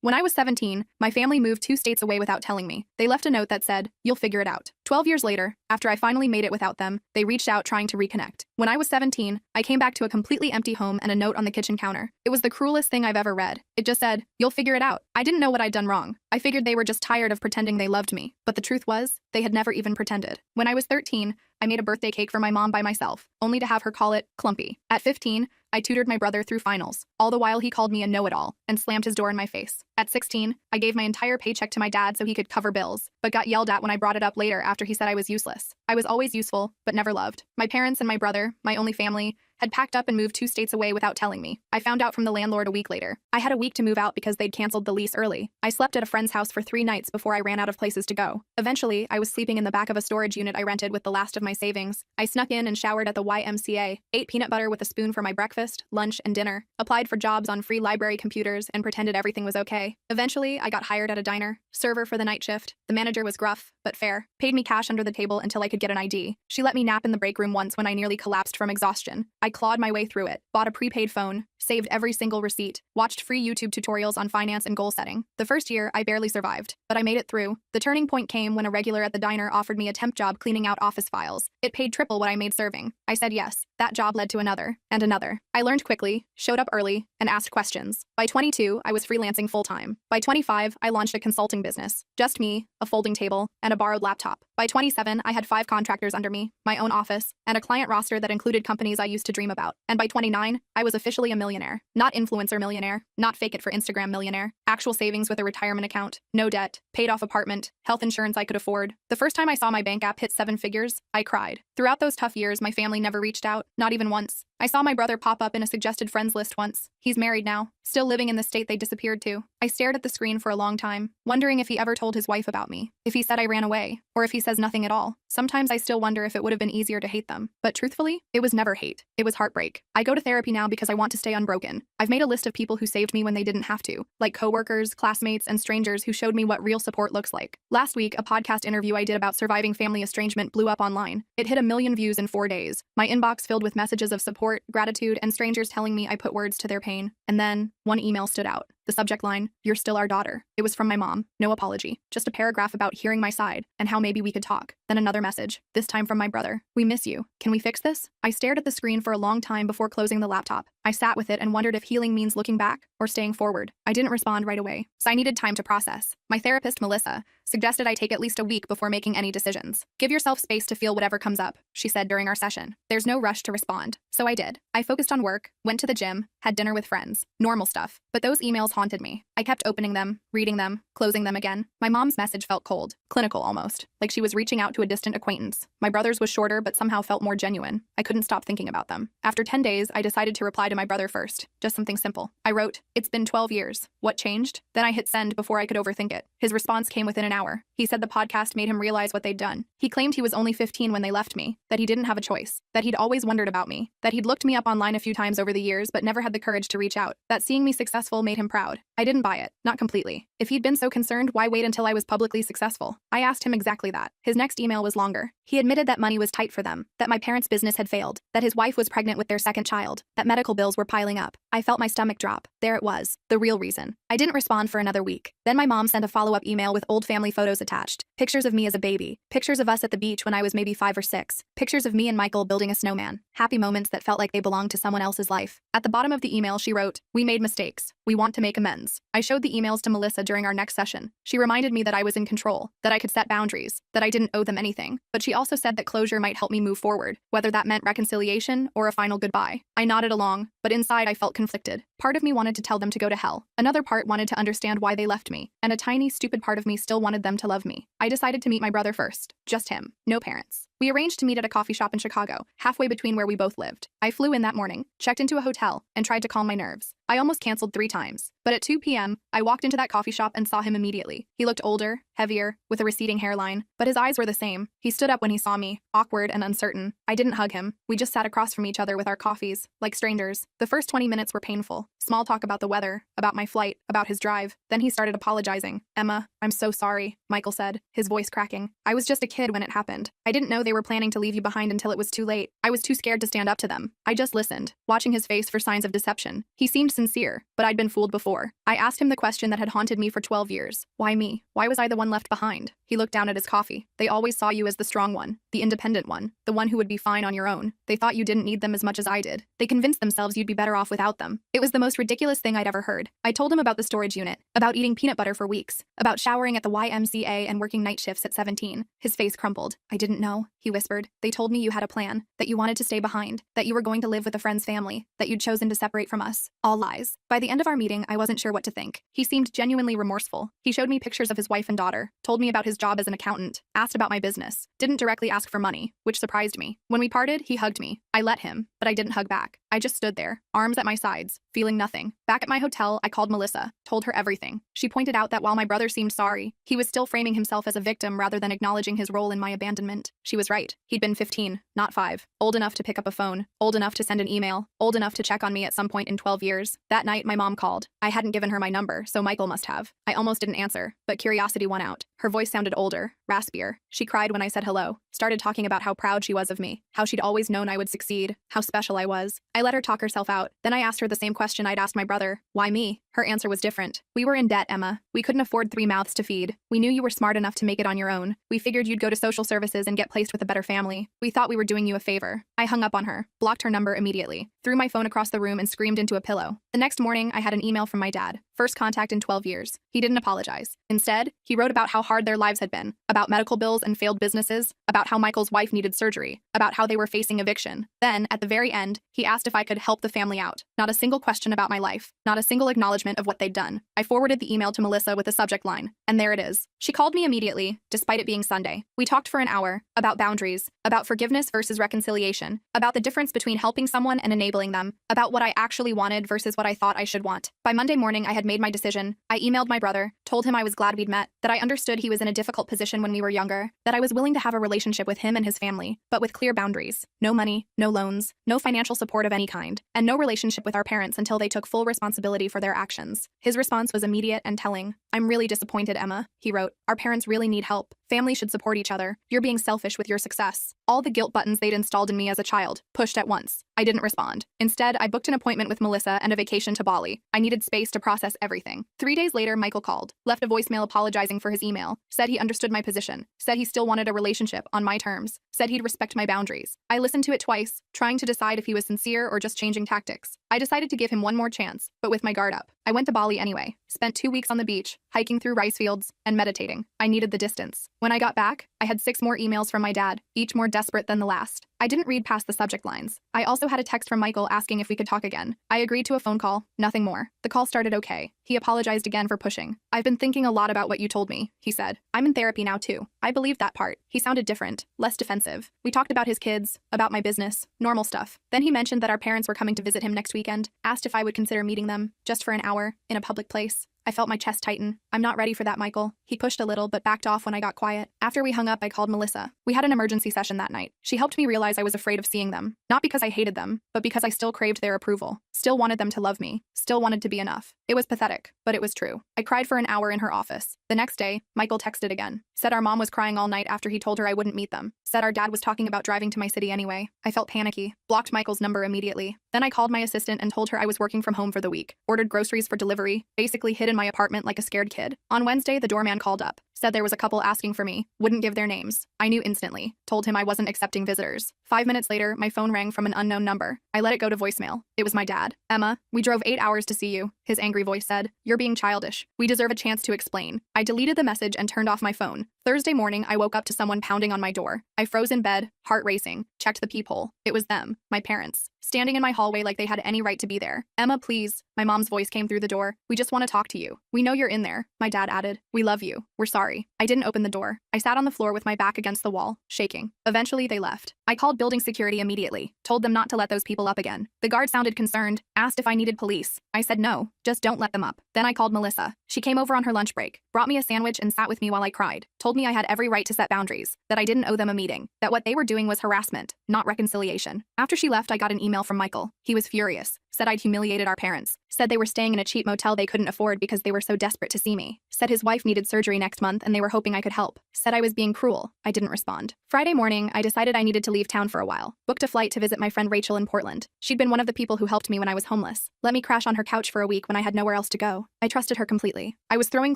When I was 17, my family moved 2 states away without telling me. They left a note that said, "You'll figure it out." 12 years later, after I finally made it without them, they reached out trying to reconnect. When I was 17, I came back to a completely empty home and a note on the kitchen counter. It was the cruelest thing I've ever read. It just said, "You'll figure it out." I didn't know what I'd done wrong. I figured they were just tired of pretending they loved me. But the truth was, they had never even pretended. When I was 13, I made a birthday cake for my mom by myself, only to have her call it clumpy. At 15, I tutored my brother through finals, all the while he called me a know-it-all and slammed his door in my face. At 16, I gave my entire paycheck to my dad so he could cover bills, but got yelled at when I brought it up later after he said I was useless. I was always useful, but never loved. My parents and my brother, my only family, had packed up and moved 2 states away without telling me. I found out from the landlord a week later. I had a week to move out because they'd canceled the lease early. I slept at a friend's house for 3 nights before I ran out of places to go. Eventually, I was sleeping in the back of a storage unit I rented with the last of my savings. I snuck in and showered at the YMCA, ate peanut butter with a spoon for my breakfast, lunch, and dinner, applied for jobs on free library computers, and pretended everything was okay. Eventually, I got hired at a diner, server for the night shift. The manager was gruff, but fair, paid me cash under the table until I could get an ID. She let me nap in the break room once when I nearly collapsed from exhaustion. I clawed my way through it, bought a prepaid phone, saved every single receipt, watched free YouTube tutorials on finance and goal setting. The first year, I barely survived, but I made it through. The turning point came when a regular at the diner offered me a temp job cleaning out office files. It paid triple what I made serving. I said yes. That job led to another, and another. I learned quickly, showed up early, and asked questions. By 22, I was freelancing full-time. By 25, I launched a consulting business. Just me, a folding table, and a borrowed laptop. By 27, I had 5 contractors under me, my own office, and a client roster that included companies I used to dream about. And by 29, I was officially a millionaire. Not influencer millionaire, not fake it for Instagram millionaire. Actual savings with a retirement account, no debt, paid off apartment, health insurance I could afford. The first time I saw my bank app hit 7 figures, I cried. Throughout those tough years, my family never reached out, not even once. I saw my brother pop up in a suggested friends list once. He's married now, still living in the state they disappeared to. I stared at the screen for a long time, wondering if he ever told his wife about me, if he said I ran away, or if he says nothing at all. Sometimes I still wonder if it would have been easier to hate them. But truthfully, it was never hate. It was heartbreak. I go to therapy now because I want to stay unbroken. I've made a list of people who saved me when they didn't have to, like coworkers, classmates, and strangers who showed me what real support looks like. Last week, a podcast interview I did about surviving family estrangement blew up online. It hit 1 million views in 4 days. My inbox filled with messages of support, gratitude, and strangers telling me I put words to their pain. And then, one email stood out. The subject line, "You're still our daughter." It was from my mom. No apology. Just a paragraph about hearing my side and how maybe we could talk. Then another message, this time from my brother. "We miss you. Can we fix this?" I stared at the screen for a long time before closing the laptop. I sat with it and wondered if healing means looking back or staying forward. I didn't respond right away, so I needed time to process. My therapist, Melissa, suggested I take at least a week before making any decisions. "Give yourself space to feel whatever comes up," she said during our session. "There's no rush to respond." So I did. I focused on work, went to the gym, had dinner with friends. Normal stuff. But those emails haunted me. I kept opening them, reading them, closing them again. My mom's message felt cold, clinical almost, like she was reaching out to a distant acquaintance. My brother's was shorter but somehow felt more genuine. I couldn't stop thinking about them. After 10 days, I decided to reply to my brother first. Just something simple. I wrote, "It's been 12 years. What changed?" Then I hit send before I could overthink it. His response came within an hour. He said the podcast made him realize what they'd done. He claimed he was only 15 when they left me, that he didn't have a choice, that he'd always wondered about me, that he'd looked me up online a few times over the years but never had the courage to reach out, that seeing me successful made him proud. I didn't buy it. Not completely. If he'd been so concerned, why wait until I was publicly successful? I asked him exactly that. His next email was longer. He admitted that money was tight for them, that my parents' business had failed, that his wife was pregnant with their second child, that medical bills were piling up. I felt my stomach drop. There it was, the real reason. I didn't respond for another week. Then my mom sent a follow-up email with old family photos attached. Pictures of me as a baby. Pictures of us at the beach when I was maybe 5 or 6. Pictures of me and Michael building a snowman. Happy moments that felt like they belonged to someone else's life. At the bottom of the email, she wrote, "We made mistakes. We want to make amends." I showed the emails to Melissa during our next session. She reminded me that I was in control, that I could set boundaries, that I didn't owe them anything. But she also said that closure might help me move forward, whether that meant reconciliation or a final goodbye. I nodded along, but inside I felt conflicted. Part of me wanted to tell them to go to hell. Another part wanted to understand why they left me. And a tiny, stupid part of me still wanted them to love me. I decided to meet my brother first. Just him. No parents. We arranged to meet at a coffee shop in Chicago, halfway between where we both lived. I flew in that morning, checked into a hotel, and tried to calm my nerves. I almost canceled 3 times. But at 2 p.m., I walked into that coffee shop and saw him immediately. He looked older, heavier, with a receding hairline, but his eyes were the same. He stood up when he saw me, awkward and uncertain. I didn't hug him. We just sat across from each other with our coffees, like strangers. The first 20 minutes were painful. Small talk about the weather, about my flight, about his drive. Then he started apologizing. "Emma, I'm so sorry," Michael said, his voice cracking. "I was just a kid when it happened. I didn't know they were planning to leave you behind until it was too late. I was too scared to stand up to them. I just listened, watching his face for signs of deception. He seemed sincere, but I'd been fooled before. I asked him the question that had haunted me for 12 years. Why me? Why was I the one left behind?" He looked down at his coffee. "They always saw you as the strong one, the independent one, the one who would be fine on your own. They thought you didn't need them as much as I did. They convinced themselves you'd be better off without them." It was the most ridiculous thing I'd ever heard. I told him about the storage unit, about eating peanut butter for weeks, about showering at the YMCA and working night shifts at 17. His face crumpled. "I didn't know," he whispered. "They told me you had a plan, that you wanted to stay behind, that you were going to live with a friend's family, that you'd chosen to separate from us. All lies." By the end of our meeting, I wasn't sure what to think. He seemed genuinely remorseful. He showed me pictures of his wife and daughter, told me about his job as an accountant, asked about my business, didn't directly ask for money, which surprised me. When we parted, he hugged me. I let him, but I didn't hug back. I just stood there, arms at my sides, feeling nothing. Back at my hotel, I called Melissa, told her everything. She pointed out that while my brother seemed sorry, he was still framing himself as a victim rather than acknowledging his role in my abandonment. She was right. He'd been 15, not 5, old enough to pick up a phone, old enough to send an email, old enough to check on me at some point in 12 years. That night, my mom called. I hadn't given her my number, so Michael must have. I almost didn't answer, but curiosity won out. Her voice sounded older, raspier. She cried when I said hello, started talking about how proud she was of me, how she'd always known I would succeed, how special I was. I let her talk herself out. Then I asked her the same question I'd asked my brother. Why me? Her answer was different. "We were in debt, Emma. We couldn't afford 3 mouths to feed. We knew you were smart enough to make it on your own. We figured you'd go to social services and get placed with a better family. We thought we were doing you a favor." I hung up on her, blocked her number immediately, threw my phone across the room and screamed into a pillow. The next morning, I had an email from my dad. First contact in 12 years. He didn't apologize. Instead, he wrote about how hard their lives had been, about medical bills and failed businesses, about how Michael's wife needed surgery, about how they were facing eviction. Then, at the very end, he asked if I could help the family out. Not a single question about my life, not a single acknowledgement of what they'd done. I forwarded the email to Melissa with the subject line, and there it is. She called me immediately, despite it being Sunday. We talked for an hour, about boundaries, about forgiveness versus reconciliation, about the difference between helping someone and enabling them, about what I actually wanted versus what I thought I should want. By Monday morning, I had made my decision. I emailed my brother, told him I was glad we'd met, that I understood he was in a difficult position when we were younger, that I was willing to have a relationship with him and his family, but with clear boundaries. No money, no loans, no financial support of any kind, and no relationship with our parents until they took full responsibility for their actions. His response was immediate and telling. "I'm really disappointed, Emma," he wrote. "Our parents really need help. Families should support each other. You're being selfish with your success." All the guilt buttons they'd installed in me as a child, pushed at once. I didn't respond. Instead, I booked an appointment with Melissa and a vacation to Bali. I needed space to process everything. 3 days later, Michael called, left a voicemail apologizing for his email, said he understood my position, said he still wanted a relationship on my terms, said he'd respect my boundaries. I listened to it twice, trying to decide if he was sincere or just changing tactics. I decided to give him one more chance, but with my guard up. I went to Bali anyway, spent 2 weeks on the beach, hiking through rice fields, and meditating. I needed the distance. When I got back, I had 6 more emails from my dad, each more desperate than the last. I didn't read past the subject lines. I also had a text from Michael asking if we could talk again. I agreed to a phone call, nothing more. The call started okay. He apologized again for pushing. "I've been thinking a lot about what you told me," he said. "I'm in therapy now too." I believed that part. He sounded different, less defensive. We talked about his kids, about my business, normal stuff. Then he mentioned that our parents were coming to visit him next weekend, asked if I would consider meeting them, just for an hour, in a public place. I felt my chest tighten. "I'm not ready for that, Michael." He pushed a little but backed off when I got quiet. After we hung up, I called Melissa. We had an emergency session that night. She helped me realize I was afraid of seeing them. Not because I hated them, but because I still craved their approval. Still wanted them to love me. Still wanted to be enough. It was pathetic, but it was true. I cried for an hour in her office. The next day, Michael texted again. Said our mom was crying all night after he told her I wouldn't meet them. Said our dad was talking about driving to my city anyway. I felt panicky. Blocked Michael's number immediately. Then I called my assistant and told her I was working from home for the week. Ordered groceries for delivery. Basically hid in my apartment like a scared kid. On Wednesday, the doorman called up. Said there was a couple asking for me. Wouldn't give their names. I knew instantly. Told him I wasn't accepting visitors. 5 minutes later, my phone rang from an unknown number. I let it go to voicemail. It was my dad. "Emma, we drove 8 hours to see you," his angry voice said. "You're being childish. We deserve a chance to explain." I deleted the message and turned off my phone. Thursday morning, I woke up to someone pounding on my door. I froze in bed, heart racing, checked the peephole. It was them, my parents, standing in my hallway like they had any right to be there. "Emma, please." My mom's voice came through the door. "We just want to talk to you." "We know you're in there," my dad added. "We love you. We're sorry." I didn't open the door. I sat on the floor with my back against the wall, shaking. Eventually, they left. I called building security immediately, told them not to let those people up again. The guard sounded concerned, asked if I needed police. I said no, Just don't let them up. Then I called Melissa. She came over on her lunch break, brought me a sandwich and sat with me while I cried, told me I had every right to set boundaries, that I didn't owe them a meeting, that what they were doing was harassment, not reconciliation. After she left, I got an email from Michael. He was furious, said I'd humiliated our parents, said they were staying in a cheap motel they couldn't afford because they were so desperate to see me, said his wife needed surgery next month and they were hoping I could help, said I was being cruel. I didn't respond. Friday morning, I decided I needed to leave town for a while, booked a flight to visit my friend Rachel in Portland. She'd been one of the people who helped me when I was homeless, let me crash on her couch for a week when I had nowhere else to go. I trusted her completely. I was throwing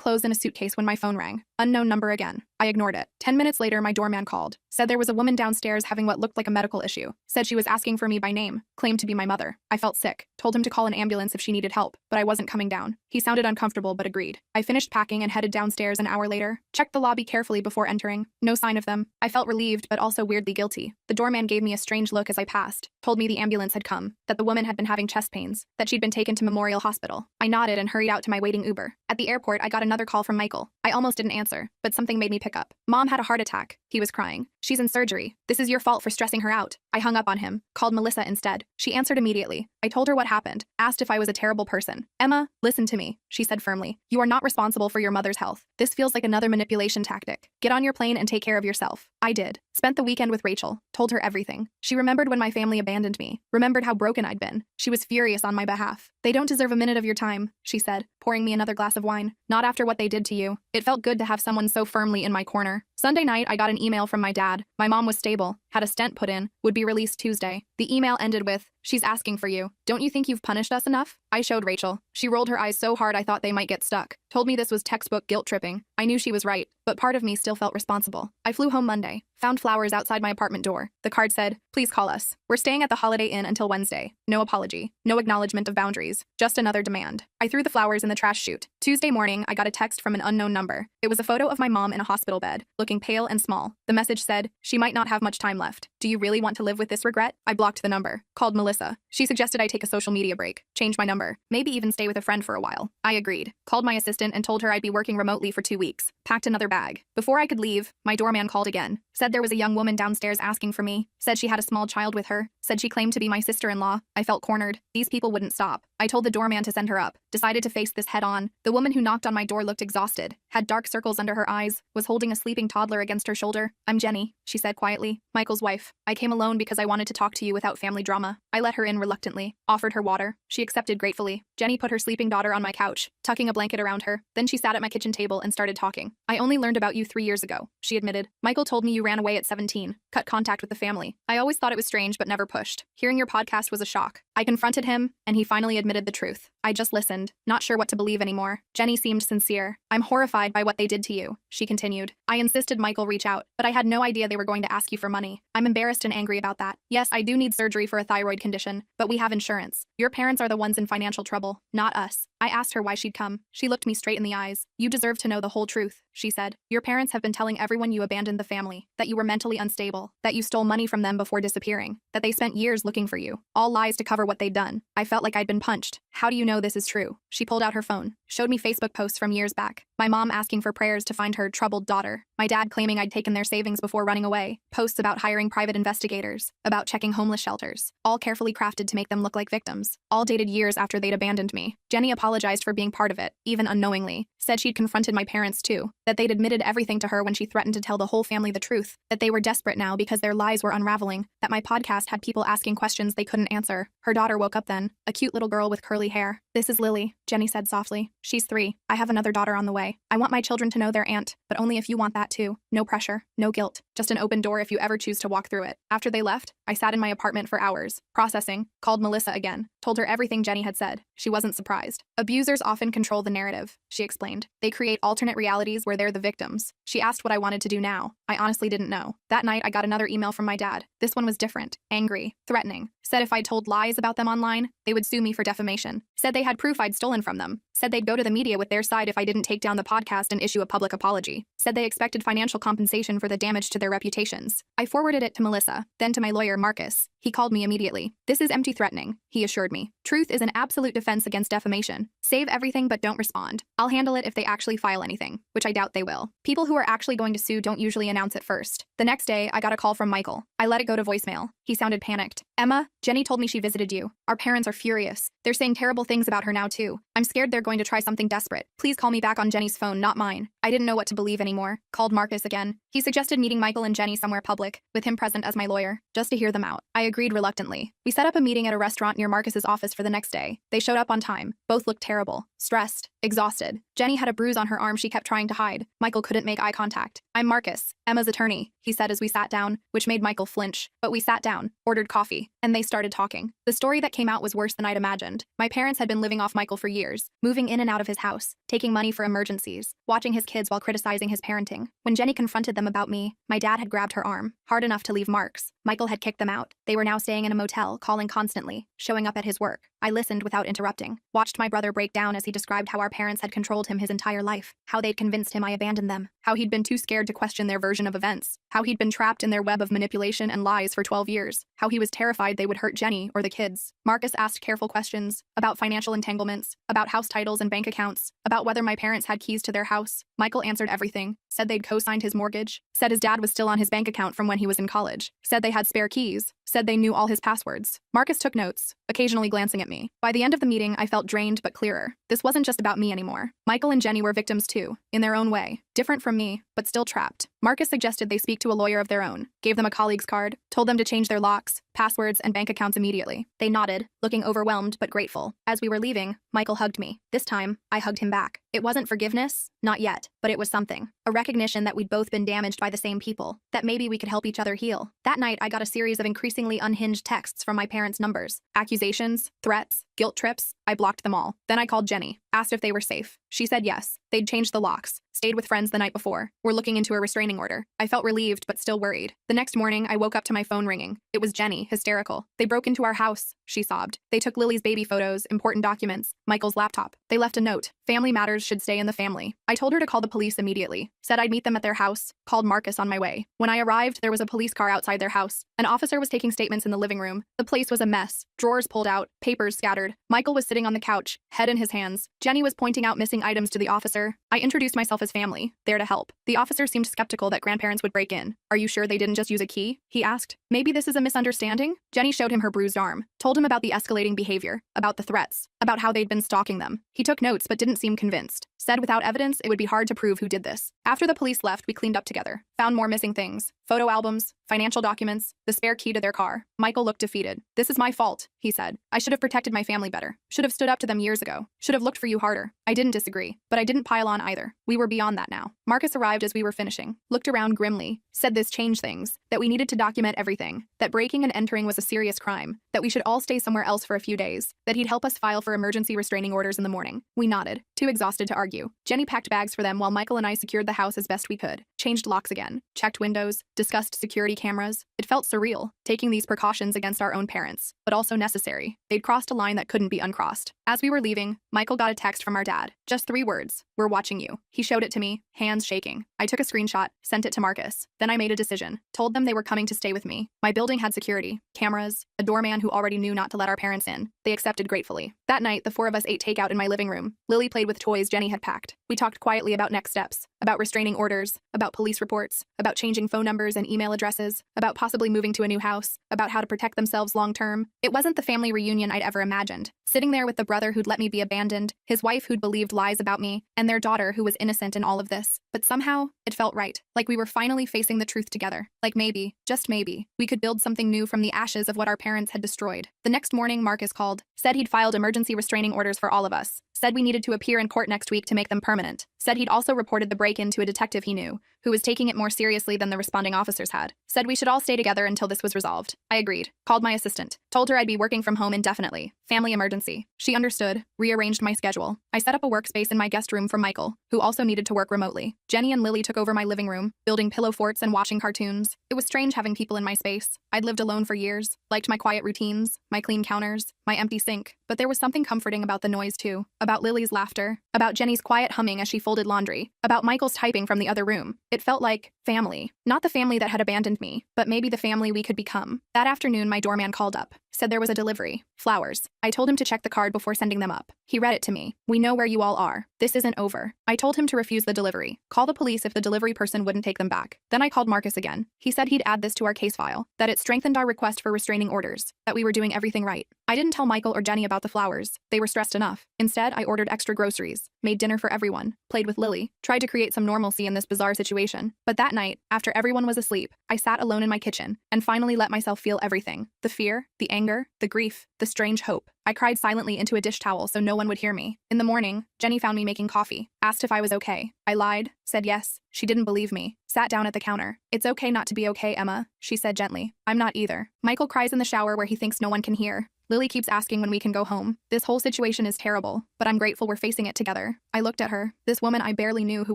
clothes in a suitcase when my phone rang. Unknown number again. I ignored it. 10 minutes later, my doorman called, said there was a woman downstairs having what looked like a medical issue, said she was asking for me by name, claimed to be my mother. I felt sick, told him to call an ambulance if she needed help, but I wasn't coming down. He sounded uncomfortable but agreed. I finished packing and headed downstairs an hour later, checked the lobby carefully before entering. No sign of them. I felt relieved but also weirdly guilty. The doorman gave me a strange look as I passed, told me the ambulance had come, that the woman had been having chest pains, that she'd been taken to Memorial Hospital. I nodded and hurried out to my waiting Uber. At the airport, I got another call from Michael. I almost didn't answer, but something made me pick up. Mom had a heart attack. He was crying. She's in surgery. This is your fault for stressing her out. I hung up on him, called Melissa instead. She answered immediately. I told her what happened, asked if I was a terrible person. Emma, listen to me, she said firmly. You are not responsible for your mother's health. This feels like another manipulation tactic. Get on your plane and take care of yourself. I did. Spent the weekend with Rachel, told her everything. She remembered when my family abandoned me, remembered how broken I'd been. She was furious on my behalf. They don't deserve a minute of your time, she said, pouring me another glass of wine. Not after what they did to you. It felt good to have someone so firmly in my corner. Sunday night, I got an email from my dad. My mom was stable, had a stent put in, would be released Tuesday. The email ended with, she's asking for you. Don't you think you've punished us enough? I showed Rachel. She rolled her eyes so hard I thought they might get stuck. Told me this was textbook guilt tripping. I knew she was right, but part of me still felt responsible. I flew home Monday, found flowers outside my apartment door. The card said, please call us. We're staying at the Holiday Inn until Wednesday. No apology, no acknowledgement of boundaries, just another demand. I threw the flowers in the trash chute. Tuesday morning, I got a text from an unknown number. It was a photo of my mom in a hospital bed, looking pale and small. The message said, she might not have much time left. Do you really want to live with this regret? I blocked the number, called Melissa. She suggested I take a social media break, change my number, maybe even stay with a friend for a while. I agreed, called my assistant and told her I'd be working remotely for 2 weeks, packed another bag. Before I could leave, my doorman called again, said there was a young woman downstairs asking for me, said she had a small child with her, said she claimed to be my sister-in-law. I felt cornered. These people wouldn't stop. I told the doorman to send her up, decided to face this head on. The woman who knocked on my door looked exhausted, had dark circles under her eyes, was holding a sleeping toddler against her shoulder. I'm Jenny, she said quietly, Michael's wife. I came alone because I wanted to talk to you without family drama. I let her in reluctantly, offered her water. She accepted gratefully. Jenny put her sleeping daughter on my couch, tucking a blanket around her. Then she sat at my kitchen table and started talking. I only learned about you 3 years ago, she admitted. Michael told me you ran away at 17, cut contact with the family. I always thought it was strange but never pushed. Hearing your podcast was a shock. I confronted him, and he finally admitted the truth. I just listened, not sure what to believe anymore. Jenny seemed sincere. I'm horrified by what they did to you, she continued. I insisted Michael reach out, but I had no idea they were going to ask you for money. I'm embarrassed and angry about that. Yes, I do need surgery for a thyroid condition, but we have insurance. Your parents are the ones in financial trouble, not us. I asked her why she'd come. She looked me straight in the eyes. You deserve to know the whole truth, she said. Your parents have been telling everyone you abandoned the family, that you were mentally unstable, that you stole money from them before disappearing, that they spent years looking for you. All lies to cover what they'd done. I felt like I'd been punched. How do you know this is true? She pulled out her phone, showed me Facebook posts from years back. My mom asking for prayers to find her troubled daughter. My dad claiming I'd taken their savings before running away. Posts about hiring private investigators, about checking homeless shelters, all carefully crafted to make them look like victims, all dated years after they'd abandoned me. Jenny apologized for being part of it, even unknowingly, said she'd confronted my parents too, that they'd admitted everything to her when she threatened to tell the whole family the truth, that they were desperate now because their lies were unraveling, that my podcast had people asking questions they couldn't answer. Her daughter woke up then, a cute little girl with curly hair. This is Lily, Jenny said softly. She's 3. I have another daughter on the way. I want my children to know their aunt, but only if you want that too. No pressure, no guilt, just an open door if you ever choose to walk through it. After they left, I sat in my apartment for hours, processing, called Melissa again, told her everything Jenny had said. She wasn't surprised. Abusers often control the narrative, she explained. They create alternate realities where they're the victims. She asked what I wanted to do now. I honestly didn't know. That night, I got another email from my dad. This one was different, angry, threatening. Said if I told lies about them online, they would sue me for defamation. Said they had proof I'd stolen from them. Said they'd go to the media with their side if I didn't take down the podcast and issue a public apology. Said they expected financial compensation for the damage to their reputations. I forwarded it to Melissa, then to my lawyer, Marcus. He called me immediately. This is empty threatening, he assured me. Truth is an absolute defense against defamation. Save everything but don't respond. I'll handle it if they actually file anything, which I doubt they will. People who are actually going to sue don't usually announce it first. The next day, I got a call from Michael. I let it go to voicemail. He sounded panicked. Emma, Jenny told me she visited you. Our parents are furious. They're saying terrible things about her now too. I'm scared they're going to try something desperate. Please call me back on Jenny's phone, not mine. I didn't know what to believe anymore. Called Marcus again. He suggested meeting Michael and Jenny somewhere public, with him present as my lawyer, just to hear them out. I agreed reluctantly. We set up a meeting at a restaurant near Marcus's office for the next day. They showed up on time. Both looked terrible, stressed, exhausted. Jenny had a bruise on her arm she kept trying to hide. Michael couldn't make eye contact. I'm Marcus, Emma's attorney, he said as we sat down, which made Michael flinch. But we sat down, ordered coffee, and they started talking. The story that came out was worse than I'd imagined. My parents had been living off Michael for years, moving in and out of his house, taking money for emergencies, watching his kids while criticizing his parenting. When Jenny confronted them about me, my dad had grabbed her arm, hard enough to leave marks. Michael had kicked them out. They were now staying in a motel, calling constantly, showing up at his work. I listened without interrupting, watched my brother break down as he described how our parents had controlled him his entire life, how they'd convinced him I abandoned them, how he'd been too scared to question their version of events, how he'd been trapped in their web of manipulation and lies for 12 years, how he was terrified they would hurt Jenny or the kids. Marcus asked careful questions about financial entanglements, about house titles and bank accounts, about whether my parents had keys to their house. Michael answered everything, said they'd co-signed his mortgage, said his dad was still on his bank account from when he was in college, said they had spare keys, said they knew all his passwords. Marcus took notes, occasionally glancing at me. By the end of the meeting, I felt drained but clearer. This wasn't just about me anymore. Michael and Jenny were victims too, in their own way, different from me, but still trapped. Marcus suggested they speak to a lawyer of their own, gave them a colleague's card, told them to change their locks, passwords, and bank accounts immediately. They nodded, looking overwhelmed but grateful. As we were leaving, Michael hugged me. This time, I hugged him back. It wasn't forgiveness, not yet, but it was something. A recognition that we'd both been damaged by the same people, that maybe we could help each other heal. That night, I got a series of increasingly unhinged texts from my parents' numbers. Accusations, threats, guilt trips. I blocked them all. Then I called Jenny, asked if they were safe. She said yes. They'd changed the locks, stayed with friends the night before, were looking into a restraining order. I felt relieved but still worried. The next morning, I woke up to my phone ringing. It was Jenny, hysterical. They broke into our house, she sobbed. They took Lily's baby photos, important documents, Michael's laptop. They left a note. Family matters should stay in the family. I told her to call the police immediately, said I'd meet them at their house, called Marcus on my way. When I arrived, there was a police car outside their house. An officer was taking statements in the living room. The place was a mess. Drawers pulled out, papers scattered. Michael was sitting on the couch, head in his hands. Jenny was pointing out missing items to the officer. I introduced myself as family, there to help. The officer seemed skeptical that grandparents would break in. Are you sure they didn't just use a key? He asked. Maybe this is a misunderstanding? Jenny showed him her bruised arm, told him about the escalating behavior, about the threats, about how they'd been stalking them. He took notes but didn't seem convinced. Said without evidence, it would be hard to prove who did this. After the police left, we cleaned up together, found more missing things, photo albums, financial documents, the spare key to their car. Michael looked defeated. This is my fault, he said. I should have protected my family better. Should have stood up to them years ago. Should have looked for you harder. I didn't disagree, but I didn't pile on either. We were beyond that now. Marcus arrived as we were finishing, looked around grimly, said this changed things, that we needed to document everything, that breaking and entering was a serious crime, that we should all stay somewhere else for a few days, that he'd help us file for emergency restraining orders in the morning. We nodded, too exhausted to argue. Jenny packed bags for them while Michael and I secured the house as best we could, changed locks again, checked windows, discussed security cameras. It felt surreal, taking these precautions against our own parents, but also necessary. They'd crossed a line that couldn't be uncrossed. As we were leaving, Michael got a text from our dad. Just 3 words. We're watching you. He showed it to me, hands shaking. I took a screenshot, sent it to Marcus. Then I made a decision, told them they were coming to stay with me. My building had security, cameras, a doorman who already knew not to let our parents in. They accepted gratefully. That night, the 4 of us ate takeout in my living room. Lily played with toys Jenny had packed. We talked quietly about next steps, about restraining orders, about police reports, about changing phone numbers and email addresses, about possibly moving to a new house, about how to protect themselves long term. It wasn't the family reunion I'd ever imagined. Sitting there with the brother who'd let me be abandoned, his wife who'd believed lies about me, and their daughter who was innocent in all of this. But somehow, it felt right. Like we were finally facing the truth together. Like maybe, just maybe, we could build something new from the ashes of what our parents had destroyed. The next morning, Marcus called, said he'd filed emergency restraining orders for all of us, said we needed to appear in court next week to make them permanent, said he'd also reported the break-in to a detective he knew, who was taking it more seriously than the responding officers had, said we should all stay together until this was resolved. I agreed, called my assistant, told her I'd be working from home indefinitely, family emergency. She understood, rearranged my schedule. I set up a workspace in my guest room for Michael, who also needed to work remotely. Jenny and Lily took over my living room, building pillow forts and watching cartoons. It was strange having people in my space. I'd lived alone for years, liked my quiet routines, my clean counters, my empty sink, but there was something comforting about the noise too, about Lily's laughter, about Jenny's quiet humming as she folded laundry, about Michael's typing from the other room. It felt like family. Not the family that had abandoned me, but maybe the family we could become. That afternoon, my doorman called up, said there was a delivery. Flowers. I told him to check the card before sending them up. He read it to me. We know where you all are. This isn't over. I told him to refuse the delivery. Call the police if the delivery person wouldn't take them back. Then I called Marcus again. He said he'd add this to our case file, that it strengthened our request for restraining orders, that we were doing everything right. I didn't tell Michael or Jenny about the flowers. They were stressed enough. Instead, I ordered extra groceries, made dinner for everyone, played with Lily, tried to create some normalcy in this bizarre situation. But that night, after everyone was asleep, I sat alone in my kitchen and finally let myself feel everything. The fear, the anger, the grief, the strange hope. I cried silently into a dish towel so no one would hear me. In the morning, Jenny found me making coffee, asked if I was okay. I lied, said yes. She didn't believe me. Sat down at the counter. It's okay not to be okay, Emma, she said gently. I'm not either. Michael cries in the shower where he thinks no one can hear. Lily keeps asking when we can go home. This whole situation is terrible, but I'm grateful we're facing it together. I looked at her, this woman I barely knew who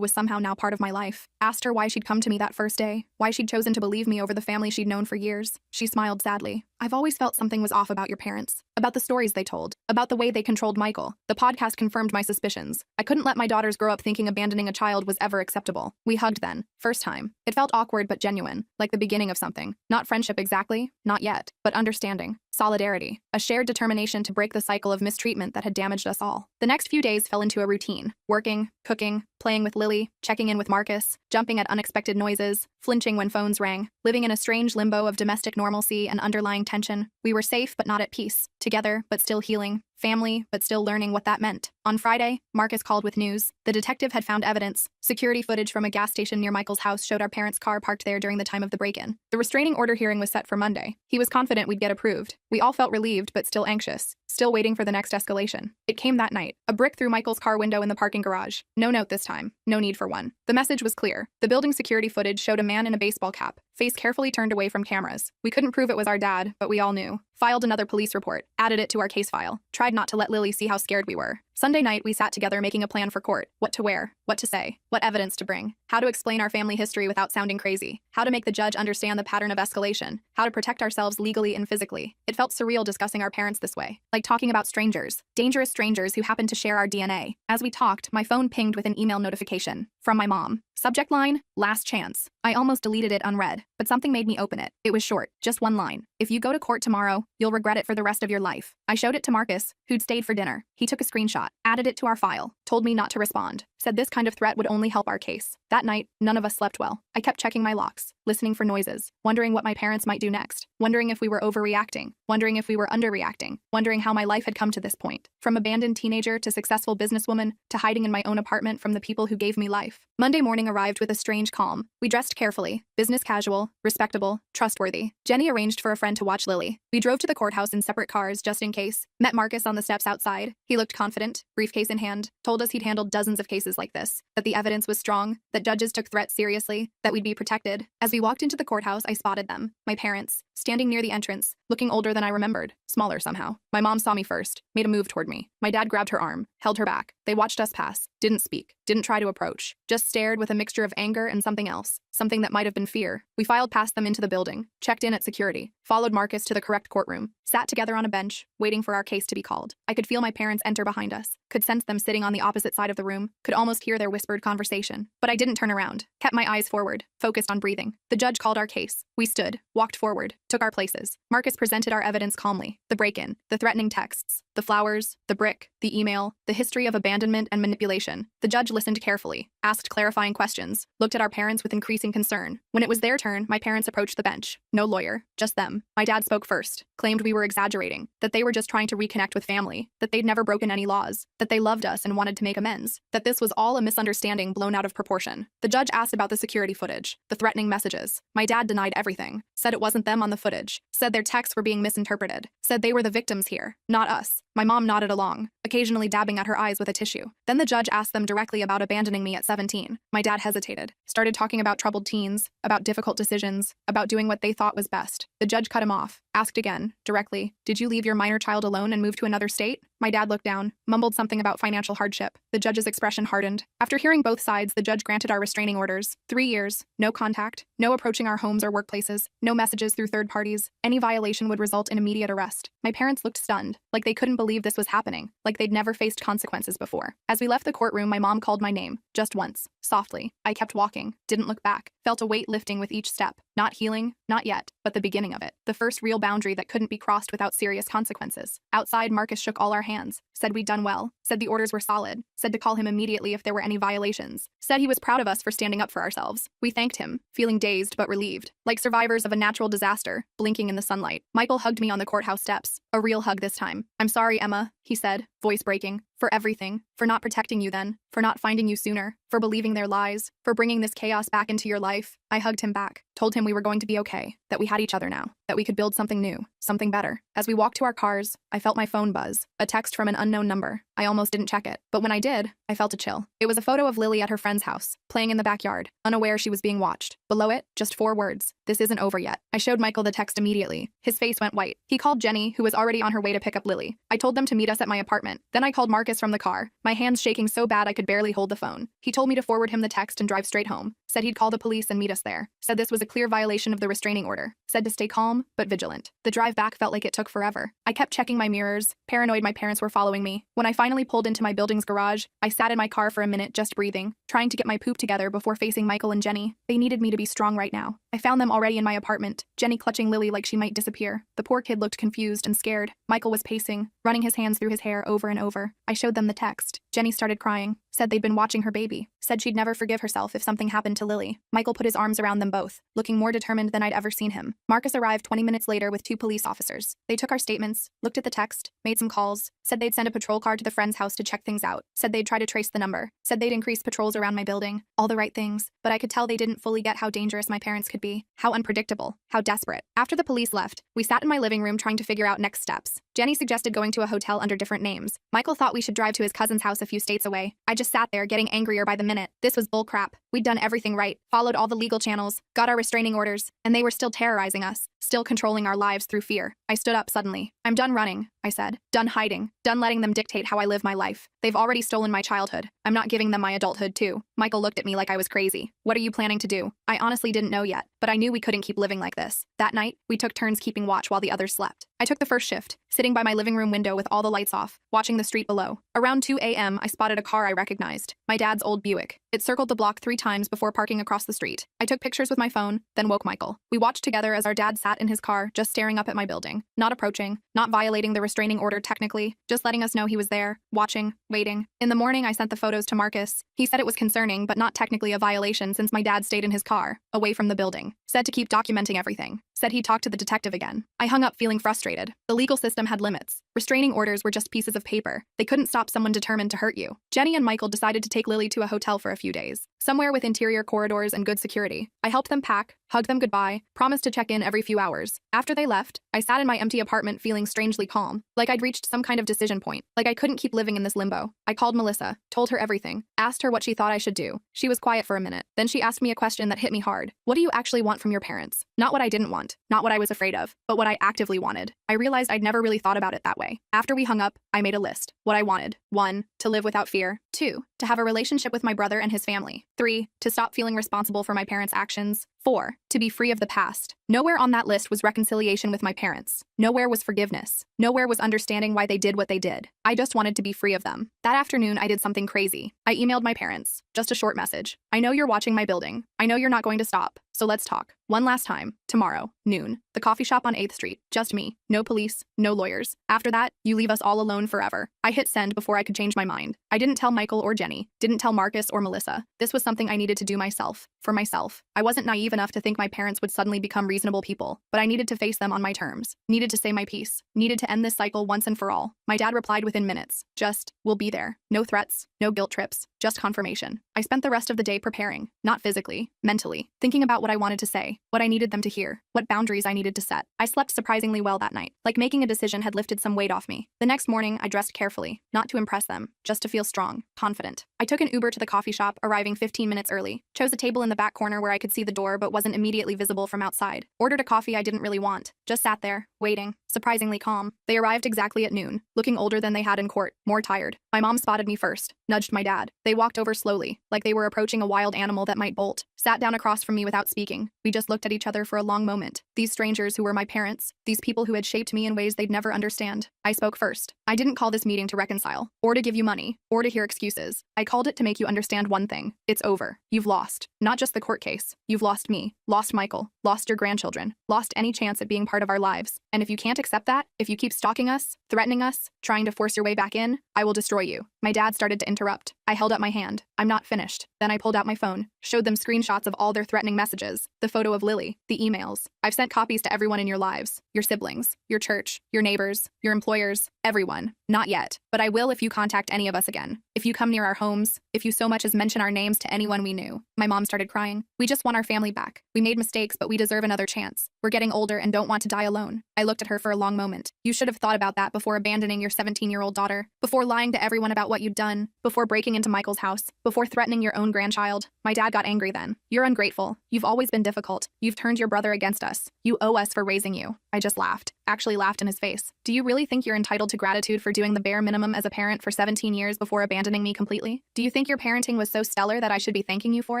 was somehow now part of my life. Asked her why she'd come to me that first day, why she'd chosen to believe me over the family she'd known for years. She smiled sadly. I've always felt something was off about your parents, about the stories they told, about the way they controlled Michael. The podcast confirmed my suspicions. I couldn't let my daughters grow up thinking abandoning a child was ever acceptable. We hugged then, first time. It felt awkward but genuine, like the beginning of something. Not friendship exactly, not yet, but understanding. Solidarity, a shared determination to break the cycle of mistreatment that had damaged us all. The next few days fell into a routine, working, cooking, playing with Lily, checking in with Marcus, jumping at unexpected noises, flinching when phones rang, living in a strange limbo of domestic normalcy and underlying tension. We were safe but not at peace, together but still healing, family but still learning what that meant. On Friday, Marcus called with news. The detective had found evidence. Security footage from a gas station near Michael's house showed our parents' car parked there during the time of the break-in. The restraining order hearing was set for Monday. He was confident we'd get approved. We all felt relieved but still anxious, still waiting for the next escalation. It came that night. A brick through Michael's car window in the parking garage. No note this time. No need for one. The message was clear. The building security footage showed a man in a baseball cap, face carefully turned away from cameras. We couldn't prove it was our dad, but we all knew. Filed another police report, added it to our case file, tried not to let Lily see how scared we were. Sunday night, we sat together making a plan for court. What to wear, what to say, what evidence to bring, how to explain our family history without sounding crazy, how to make the judge understand the pattern of escalation, how to protect ourselves legally and physically. It felt surreal discussing our parents this way, like talking about strangers, dangerous strangers who happened to share our DNA. As we talked, my phone pinged with an email notification from my mom. Subject line, last chance. I almost deleted it unread, but something made me open it. It was short, just one line. If you go to court tomorrow, you'll regret it for the rest of your life. I showed it to Marcus, who'd stayed for dinner. He took a screenshot, added it to our file, told me not to respond, said this kind of threat would only help our case. That night, none of us slept well. I kept checking my locks, listening for noises, wondering what my parents might do next, wondering if we were overreacting, wondering if we were underreacting, wondering how my life had come to this point. From abandoned teenager to successful businesswoman to hiding in my own apartment from the people who gave me life. Monday morning arrived with a strange calm. We dressed carefully, business casual, respectable, trustworthy. Jenny arranged for a friend to watch Lily. We drove to the courthouse in separate cars just in case. Met Marcus on the steps outside. He looked confident, briefcase in hand, told us he'd handled dozens of cases like this, that the evidence was strong, that judges took threats seriously, that we'd be protected. As we walked into the courthouse, I spotted them, my parents, standing near the entrance, looking older than I remembered, smaller somehow. My mom saw me first, made a move toward me. My dad grabbed her arm, held her back. They watched us pass, didn't speak, didn't try to approach, just stared with a mixture of anger and something else, something that might have been fear. We filed past them into the building, checked in at security, followed Marcus to the correct courtroom, sat together on a bench, waiting for our case to be called. I could feel my parents enter behind us, could sense them sitting on the opposite side of the room, could almost hear their whispered conversation. But I didn't turn around, kept my eyes forward, focused on breathing. The judge called our case. We stood, walked forward, took our places. Marcus presented our evidence calmly. The break-in, the threatening texts, the flowers, the brick, the email, the history of abandonment and manipulation. The judge listened carefully, asked clarifying questions, looked at our parents with increasing concern. When it was their turn, my parents approached the bench. No lawyer, just them. My dad spoke first, claimed we were exaggerating, that they were just trying to reconnect with family, that they'd never broken any laws, that they loved us and wanted to make amends, that this was all a misunderstanding blown out of proportion. The judge asked about the security footage, the threatening messages. My dad denied everything, said it wasn't them on the footage, said their texts were being misinterpreted, said they were the victims here, not us. My mom nodded along, occasionally dabbing at her eyes with a tissue. Then the judge asked them directly about abandoning me at 17. My dad hesitated, started talking about troubled teens, about difficult decisions, about doing what they thought was best. The judge cut him off, asked again, directly, did you leave your minor child alone and move to another state? My dad looked down, mumbled something about financial hardship. The judge's expression hardened. After hearing both sides, the judge granted our restraining orders. 3 years, no contact, no approaching our homes or workplaces, no messages through third parties. Any violation would result in immediate arrest. My parents looked stunned, like they couldn't believe this was happening, like they'd never faced consequences before. As we left the courtroom, my mom called my name, just once, softly. I kept walking, didn't look back, felt a weight lifting with each step. Not healing, not yet, but the beginning of it. The first real boundary that couldn't be crossed without serious consequences. Outside, Marcus shook all our hands, said we'd done well, said the orders were solid, said to call him immediately if there were any violations, said he was proud of us for standing up for ourselves. We thanked him, feeling dazed but relieved, like survivors of a natural disaster, blinking in the sunlight. Michael hugged me on the courthouse steps, a real hug this time. "I'm sorry, Emma," he said, voice breaking, "for everything, for not protecting you then, for not finding you sooner, for believing their lies, for bringing this chaos back into your life." I hugged him back, told him we were going to be okay, that we had each other now, that we could build something new, something better. As we walked to our cars, I felt my phone buzz, a text from an unknown number. I almost didn't check it, but when I did, I felt a chill. It was a photo of Lily at her friend's house, playing in the backyard, unaware she was being watched. Below it, just 4 words: "This isn't over yet." I showed Michael the text immediately. His face went white. He called Jenny, who was already on her way to pick up Lily. I told them to meet us at my apartment. Then I called Marcus from the car, my hands shaking so bad I could barely hold the phone. He told me to forward him the text and drive straight home. Said he'd call the police and meet us there. Said this was a clear violation of the restraining order. Said to stay calm, but vigilant. The drive back felt like it took forever. I kept checking my mirrors, paranoid my parents were following me. When I finally pulled into my building's garage, I sat in my car for a minute just breathing, trying to get my poop together before facing Michael and Jenny. They needed me to be strong right now. I found them already in my apartment, Jenny clutching Lily like she might disappear. The poor kid looked confused and scared. Michael was pacing, running his hands through his hair over and over. I showed them the text. Jenny started crying, said they'd been watching her baby, said she'd never forgive herself if something happened to Lily. Michael put his arms around them both, looking more determined than I'd ever seen him. Marcus arrived 20 minutes later with 2 police officers. They took our statements, looked at the text, made some calls, said they'd send a patrol car to the friend's house to check things out, said they'd try to trace the number, said they'd increase patrols around my building. All the right things, but I could tell they didn't fully get how dangerous my parents could be, how unpredictable, how desperate. After the police left, we sat in my living room trying to figure out next steps. Jenny suggested going to a hotel under different names. Michael thought we should drive to his cousin's house a few states away. I just sat there getting angrier by the minute. This was bull crap. We'd done everything right, followed all the legal channels, got our restraining orders, and they were still terrorizing us, still controlling our lives through fear. I stood up suddenly. "I'm done running," I said. "Done hiding. Done letting them dictate how I live my life. They've already stolen my childhood. I'm not giving them my adulthood too." Michael looked at me like I was crazy. "What are you planning to do?" I honestly didn't know yet, but I knew we couldn't keep living like this. That night, we took turns keeping watch while the others slept. I took the first shift, sitting by my living room window with all the lights off, watching the street below. Around 2 a.m., I spotted a car I recognized, my dad's old Buick. It circled the block 3 times before parking across the street. I took pictures with my phone, then woke Michael. We watched together as our dad sat in his car, just staring up at my building, not approaching, not violating the restraining order technically, just letting us know he was there, watching, waiting. In the morning, I sent the photos to Marcus. He said it was concerning, but not technically a violation since my dad stayed in his car, away from the building. Said to keep documenting everything. Said he'd talk to the detective again. I hung up feeling frustrated. The legal system had limits. Restraining orders were just pieces of paper. They couldn't stop someone determined to hurt you. Jenny and Michael decided to take Lily to a hotel for a few days, somewhere with interior corridors and good security. I helped them pack, hugged them goodbye, promised to check in every few hours. After they left, I sat in my empty apartment feeling strangely calm, like I'd reached some kind of decision point, like I couldn't keep living in this limbo. I called Melissa, told her everything, asked her what she thought I should do. She was quiet for a minute. Then she asked me a question that hit me hard. "What do you actually want from your parents?" Not what I didn't want, not what I was afraid of, but what I actively wanted. I realized I'd never really thought about it that way. After we hung up, I made a list. What I wanted: 1, to live without fear. 2, to have a relationship with my brother and his family. 3, to stop feeling responsible for my parents' actions. 4, to be free of the past. Nowhere on that list was reconciliation with my parents. Nowhere was forgiveness. Nowhere was understanding why they did what they did. I just wanted to be free of them. That afternoon, I did something crazy. I emailed my parents. Just a short message. "I know you're watching my building. I know you're not going to stop. So let's talk. One last time. Tomorrow, noon. The coffee shop on 8th Street. Just me. No police. No lawyers. After that, you leave us all alone forever." I hit send before I could change my mind. I didn't tell Michael or Jenny. Didn't tell Marcus or Melissa. This was something I needed to do myself. For myself. I wasn't naive enough to think my parents would suddenly become reasonable people, but I needed to face them on my terms. Needed to say my piece. Needed to end this cycle once and for all. My dad replied within minutes. Just, "We'll be there." No threats. No guilt trips. Just confirmation. I spent the rest of the day preparing. Not physically. Mentally. Thinking about what I wanted to say. What I needed them to hear. What boundaries I needed to set. I slept surprisingly well that night. Like making a decision had lifted some weight off me. The next morning, I dressed carefully. Not to impress them. Just to feel strong. Confident. I took an Uber to the coffee shop, arriving 15 minutes early. Chose a table in the back corner where I could see the door but wasn't immediately visible from outside. Ordered a coffee I didn't really want. Just sat there, waiting. surprisingly calm. They arrived exactly at noon, looking older than they had in court, more tired. My mom spotted me first, nudged my dad. They walked over slowly, like they were approaching a wild animal that might bolt, sat down across from me without speaking. We just looked at each other for a long moment. These strangers who were my parents, these people who had shaped me in ways they'd never understand. I spoke first. I didn't call this meeting to reconcile, or to give you money, or to hear excuses. I called it to make you understand one thing. It's over. You've lost. Not just the court case. You've lost me, lost Michael, lost your grandchildren, lost any chance at being part of our lives. And if you can't accept that, if you keep stalking us, threatening us, trying to force your way back in, I will destroy you. My dad started to interrupt. I held up my hand. I'm not finished. Then I pulled out my phone, showed them screenshots of all their threatening messages, the photo of Lily, the emails. I've sent copies to everyone in your lives, your siblings, your church, your neighbors, your employers, everyone. Not yet, but I will if you contact any of us again. If you come near our homes, if you so much as mention our names to anyone we knew. My mom started crying. We just want our family back. We made mistakes, but we deserve another chance. We're getting older and don't want to die alone. I looked at her for a long moment. You should have thought about that before abandoning your 17-year-old daughter, before lying to everyone about what you'd done, before breaking into Michael's house, before threatening your own grandchild. My dad got angry then. You're ungrateful. You've always been difficult. You've turned your brother against us. You owe us for raising you. I just laughed. Actually laughed in his face. Do you really think you're entitled to gratitude for doing the bare minimum as a parent for 17 years before abandoning me completely? Do you think your parenting was so stellar that I should be thanking you for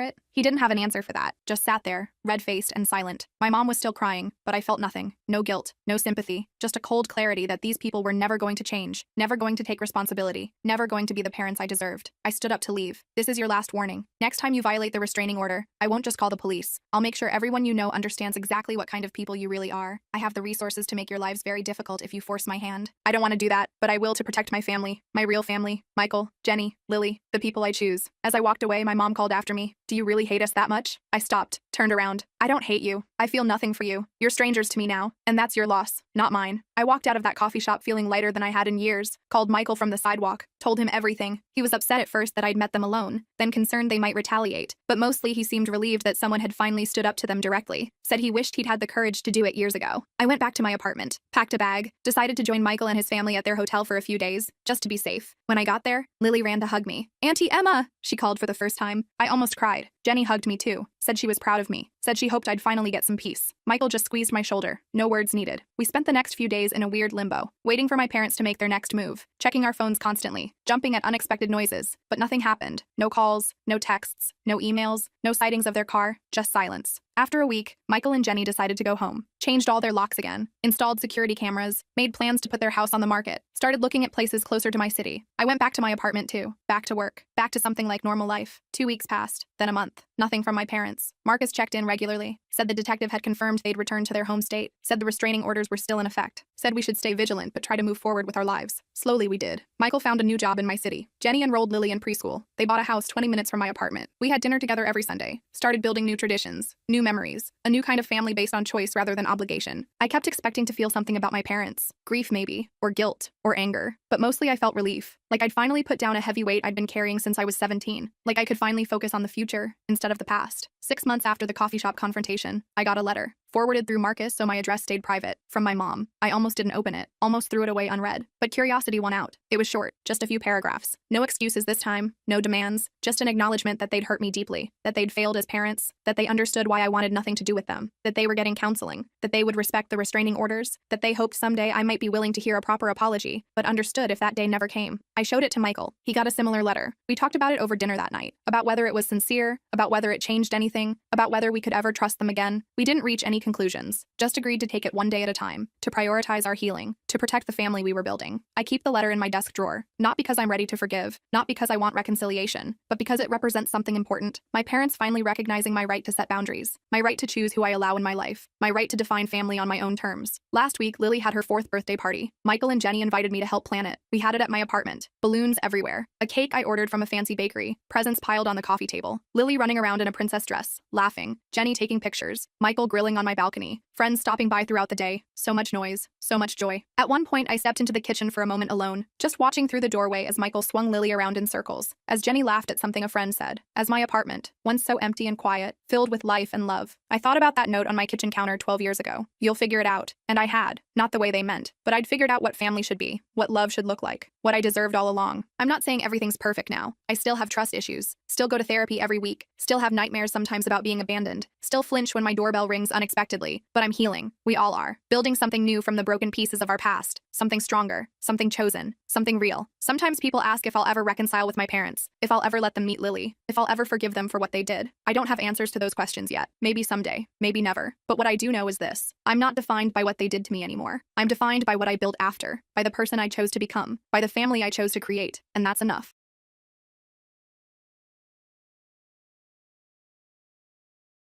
it? He didn't have an answer for that, just sat there, red-faced and silent. My mom was still crying, but I felt nothing. No guilt, no sympathy, just a cold clarity that these people were never going to change, never going to take responsibility, never going to be the parents I deserved. I stood up to leave. This is your last warning. Next time you violate the restraining order, I won't just call the police. I'll make sure everyone you know understands exactly what kind of people you really are. I have the resources to make your lives very difficult if you force my hand. I don't want to do that, but I will to protect my family, my real family, Michael, Jenny, Lily, the people I choose. As I walked away, my mom called after me. Do you really hate us that much? I stopped, turned around. I don't hate you. I feel nothing for you. You're strangers to me now, and that's your loss, not mine. I walked out of that coffee shop feeling lighter than I had in years, called Michael from the sidewalk, told him everything. He was upset at first that I'd met them alone, then concerned they might retaliate, but mostly he seemed relieved that someone had finally stood up to them directly, said he wished he'd had the courage to do it years ago. I went back to my apartment, packed a bag, decided to join Michael and his family at their hotel for a few days, just to be safe. When I got there, Lily ran to hug me. "Auntie Emma!" she called for the first time. I almost cried. Jenny hugged me too, said she was proud of me, said she hoped I'd finally get some peace. Michael just squeezed my shoulder, no words needed. We spent the next few days in a weird limbo, waiting for my parents to make their next move, checking our phones constantly, jumping at unexpected noises, but nothing happened. No calls, no texts, no emails, no sightings of their car, just silence. After a week, Michael and Jenny decided to go home, changed all their locks again, installed security cameras, made plans to put their house on the market, started looking at places closer to my city. I went back to my apartment too, back to work, back to something like normal life. 2 weeks passed, then a month. Nothing from my parents. Marcus checked in regularly, said the detective had confirmed they'd returned to their home state, said the restraining orders were still in effect, said we should stay vigilant but try to move forward with our lives. Slowly we did. Michael found a new job in my city. Jenny enrolled Lily in preschool. They bought a house 20 minutes from my apartment. We had dinner together every Sunday, started building new traditions, new memories, a new kind of family based on choice rather than obligation. I kept expecting to feel something about my parents, grief maybe, or guilt, or anger, but mostly I felt relief, like I'd finally put down a heavy weight I'd been carrying since I was 17, like I could finally focus on the future instead of the past. 6 months after the coffee shop confrontation, I got a letter, forwarded through Marcus so my address stayed private, from my mom. I almost didn't open it, almost threw it away unread, but curiosity won out. It was short, just a few paragraphs. No excuses this time, no demands, just an acknowledgement that they'd hurt me deeply, that they'd failed as parents, that they understood why I wanted nothing to do with them, that they were getting counseling, that they would respect the restraining orders, that they hoped someday I might be willing to hear a proper apology, but understood if that day never came. I showed it to Michael. He got a similar letter. We talked about it over dinner that night, about whether it was sincere, about whether it changed anything, about whether we could ever trust them again. We didn't reach any conclusions, just agreed to take it one day at a time, to prioritize our healing, to protect the family we were building. I keep the letter in my desk drawer, not because I'm ready to forgive, not because I want reconciliation, but because it represents something important. My parents finally recognizing my right to set boundaries, my right to choose who I allow in my life, my right to define family on my own terms. Last week, Lily had her 4th birthday party. Michael and Jenny invited me to help plan it. We had it at my apartment. Balloons everywhere. A cake I ordered from a fancy bakery. Presents piled on the coffee table. Lily running around in a princess dress, laughing. Jenny taking pictures. Michael grilling on my balcony. Friends stopping by throughout the day. So much noise. So much joy. At one point, I stepped into the kitchen for a moment alone, just watching through the doorway as Michael swung Lily around in circles, as Jenny laughed at something a friend said. As my apartment, once so empty and quiet, filled with life and love. I thought about that note on my kitchen counter 12 years ago. You'll figure it out. And I had. Not the way they meant, but I'd figured out what family should be, what love should look like, what I deserved all along. I'm not saying everything's perfect now. I still have trust issues, still go to therapy every week, still have nightmares sometimes about being abandoned, Still flinch when my doorbell rings unexpectedly, but I'm healing. We all are. Building something new from the broken pieces of our past. Something stronger, something chosen, something real. Sometimes people ask if I'll ever reconcile with my parents, if I'll ever let them meet Lily, if I'll ever forgive them for what they did. I don't have answers to those questions yet. Maybe someday, maybe never. But what I do know is this: I'm not defined by what they did to me anymore. I'm defined by what I built after, by the person I chose to become, by the family I chose to create, and that's enough.